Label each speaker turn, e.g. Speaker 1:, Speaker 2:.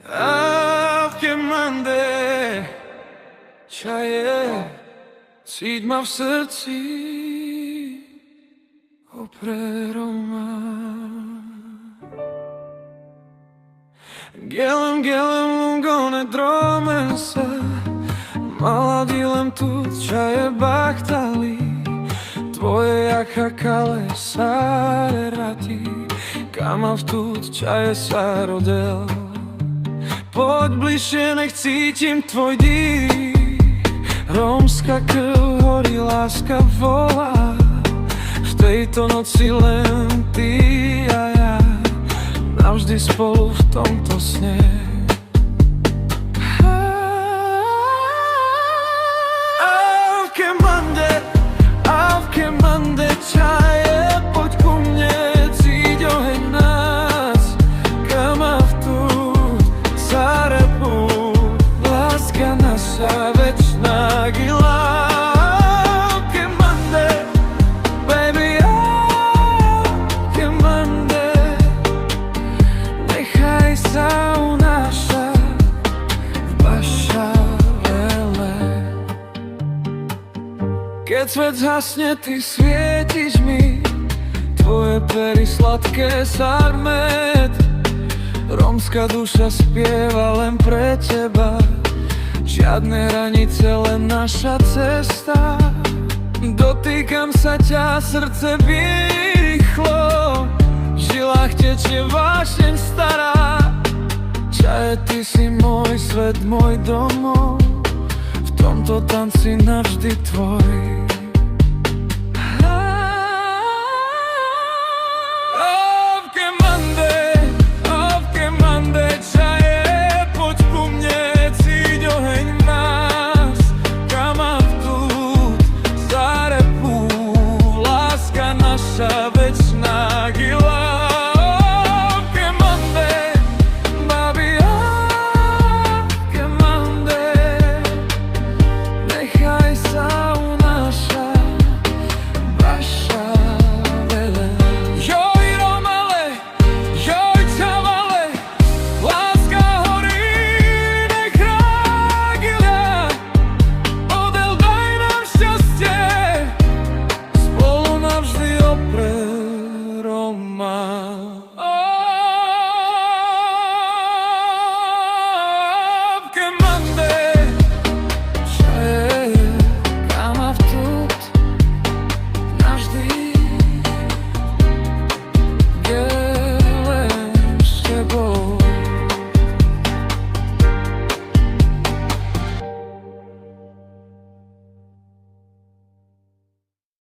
Speaker 1: Ávke mande, čaje, cíť ma v srdci, opre Roma. Gelem, gelem, lungone drome se, mala dilem tu čaje bachtali, tvoje jaka kale sare rati, kama v tu čaje sa rodel. Poď bližšie, nech cítim tvoj dých, rómska krv horí, láska volá. V tejto noci len ty a ja, navždy spolu v tomto sne. Ávke mande, čaje, poď ku mne, cíť oheň nás, kama v tu zarepu, láska naša večná gila. Ávke mande, baby, ávke mande, nechaj sa unášať v Bašavele. Keď svet zhasne, ty svietiš mi, tvoje pery sladké sarmet. Rómska duša spieva len pre teba, žiadne hranice, len naša cesta. Dotýkam sa ťa, srdce bije rýchlo, v žilách tečie vášeň stará. Čaje, ty si môj svet, môj domov, v tomto tanci navždy tvoj.